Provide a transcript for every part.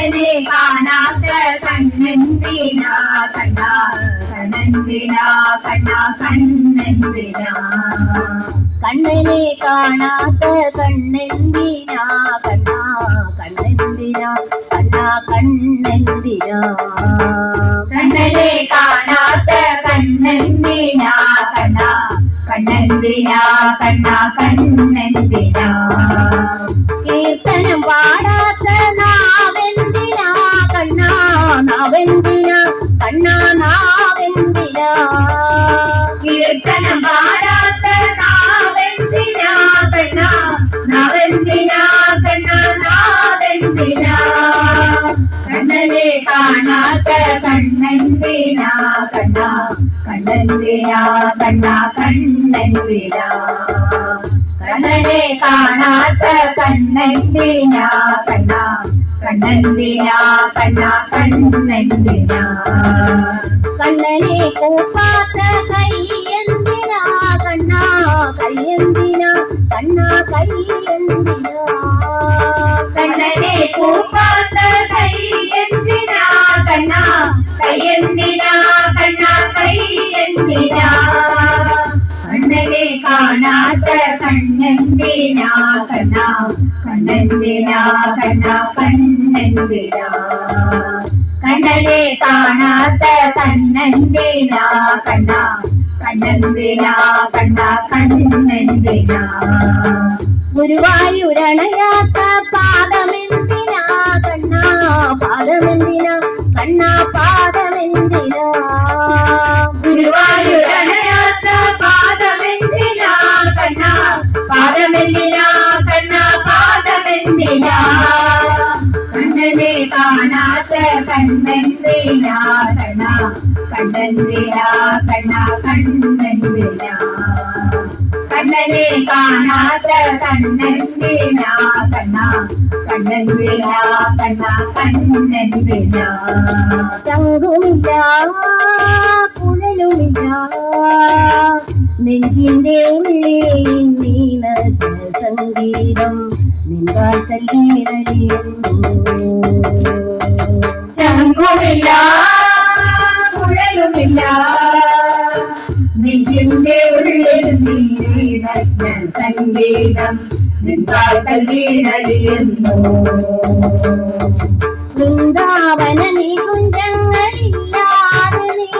കണ്ണനെ കാണാത്ത കണ്ണെന്തിനാ കണ്ണാ കണ്ണെന്തിനാ കണ്ണാ കണ്ണെന്തിനാ കണ്ണനെ കാണാത്ത കണ്ണെന്തിനാ കണ്ണാ കണ്ണെന്തിനാ കണ്ണാ കണ്ണെന്തിനാ കണ്ണനെ കാണാത്ത കണ്ണെന്തിനാ കണ്ണാ കണ്ണെന്തിനാ കണ്ണാ കണ്ണെന്തിനാ കീർത്തനം പാടാത്ത നാവെന്തിനാ കണ്ണാ നാവെന്തിനാ കണ്ണാ നാവെന്തിനാ കീർത്തനം പാടാത്ത നാവെന്തിനാ കണ്ണാ നാവെന്തിനാ കണ്ണാ നാവെന്തിനാ കണ്ണനെ കാണാത്ത കണ്ണെന്തിനാ കണ്ണാ കണ്ണെന്തിനാ കണ്ണാ കണ്ണെന്തിനാ കണ്ണനെ കാണാത്ത കണ്ണെന്തിനാ കണ്ണാ കണ്ണെന്തിനാ കണ്ണാ കണ്ണെന്തിനാ കണ്ണനെ കൂപ്പാത്ത കൈയെന്തിനാ കണ്ണാ കൈയെന്തിനാ കണ്ണാ കൈയെന്തിനാ കണ്ണനെ കൂപ്പാത്ത കൈയെന്തിനാ കണ്ണാ കൈയെന്തിനാ കണ്ണാ കൈയെന്തിനാ കണ്ണനെ കാണാത്ത കണ്ണെന്തിനാ കണ്ണാ കണ്ണെന്തിനാ കണ്ണാ കണ്ണെന്തിനാ കണ്ണനെ കാണാത്ത കണ്ണെന്തിനാ കണ്ണാ കണ്ണെന്തിനാ കണ്ണാ കണ്ണെന്തിനാ ഗുരുവായൂരണയാത്ത പാദമെന്തിനാ കണ്ണാ പാദമെന്തിനാ കണ്ണാ പാദമെന്തിനാ ഗുരുവായൂരണയാത്ത പാദമെന്തിനാ കണ്ണാ പാദമെന്തിനാ കണ്ണാ പാദമെന്തിനാ കണ്ണനെ കാണാത്ത കണ്ണെന്തിനാ കണ്ണാ കണ്ണെന്തിനാ കണ്ണാ കണ്ണെന്തിനാ കണ്ണനെ കാണാത്ത കണ്ണെന്തിനാ കണ്ണാ കണ്ണെന്തിനാ കണ്ണാ കണ്ണെന്തിനാ ശംഖുമില്ല കുഴലുമില്ല നെഞ്ചിന്റെ ഉള്ളിൽ നീനച്ച സംഗീതം നിന്നാൽ തല്ലീരലിയുന്നു ശംഖുമില്ല കുഴലുമില്ല നെഞ്ചിന്റെ ഉള്ളിൽ നീനച്ച സംഗീതം നിന്നാൽ തല്ലീരലിയുന്നു വൃന്ദാവന നികുഞ്ചങ്ങളില്ലാതെ നീ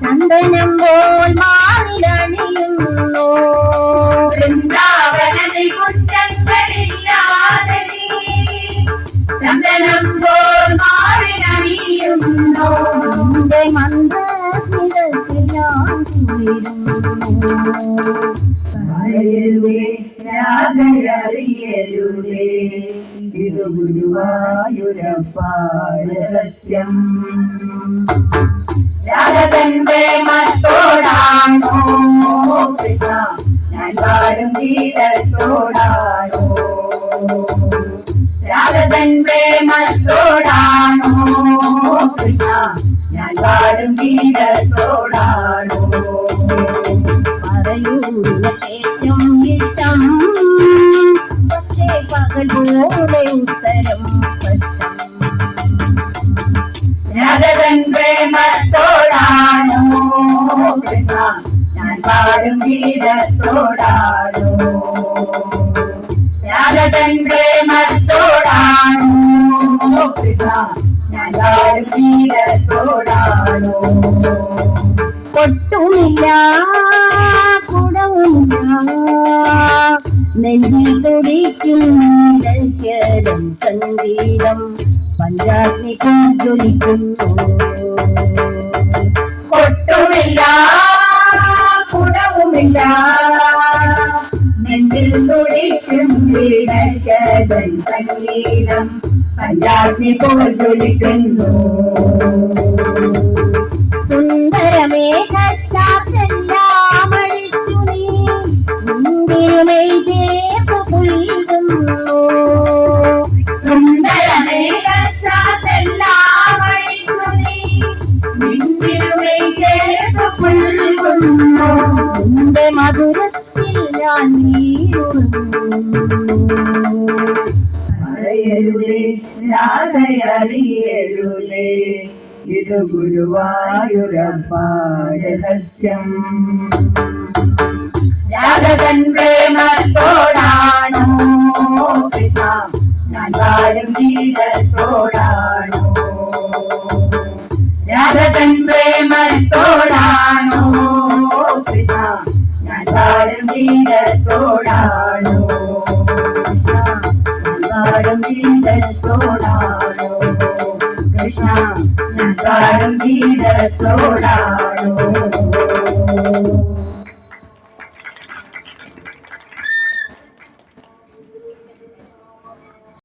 ചന്ദനം പോൽ മാറിലണിയുന്നു വൃന്ദാവന നികുഞ്ചങ്ങളില്ലാതെ നീ ചന്ദനം പോൽ മാറിലണിയുന്നു നിന്റെ മന്ദസ്മിതത്തിൽ ഞാൻ അറിയരുതേ രാധയറിയരുതേ ഇത് ഗുരുവായൂരപ്പാരഹസ്യം രാധതൻ പ്രേമത്തോടാണോ കൃഷ്ണ ഞാൻ പാടും ഗീതത്തോടാണോ രാധതൻ പ്രേമത്തോടാണോ കൃഷ്ണ ഞാൻ പാടും ഗീതത്തോടാണോ പറയൂരിലേറ്റം ഇഷ്ടം പക്ഷേ പകൽ പോലെ ഉത്തരം സ്പഷ്ടം രാധതൻ പ്രേമത്തോടാണോ കൃഷ്ണ ഞാൻ പാടും ഗീതത്തോടാണോ രാധതൻ പ്രേമത്തോടാണോ കൃഷ്ണ ഞാൻ പാടും ഗീതത്തോടാണോ പൊട്ടുമില്ല കുടവുമില്ല നെഞ്ചിൽ തുടിക്കും നിരൽക്കരം സംഗീതം പഞ്ചാഗ്നി ജ്വലിക്കുന്നു പൊട്ടുമില്ല കുടവുമില്ല നെഞ്ചിൽ തുടിക്കും വീടൻ സംഗീതം പഞ്ചാഗ്നി പോൽ ജ്വലിക്കുന്നു സുന്ദരമേഘച്ചാത്തെല്ലാം അഴിച്ചു നീ മുമ്പിലുമൈ ചേർത്ത് പുൽകുന്നു സുന്ദരമേഘച്ചാത്തെല്ലാം അഴിച്ചു നീ മുമ്പിലുമൈ ചേർത്ത് പുൽകുന്നു നിന്റെ മധുരത്തിൽ ഞാൻ നീറുന്നു പറയരുതേ അറിയരുതേ ഇത് ഗുരുവായൂരപ്പ രഹസ്യം രാധകൻ പ്രേമത്തോടാണോ കൃഷ്ണ ഞാൻ പാടും ഗീതത്തോടാണോ രാധകൻ പ്രേമത്തോടാണോ കൃഷ്ണ ഞാൻ പാടും ഗീതത്തോടാണോ കൃഷ്ണ ഞാൻ പാടും ഗീതത്തോടാണോ കൃഷ്ണ ഞാൻ പാടും ഗീതത്തോടാണോ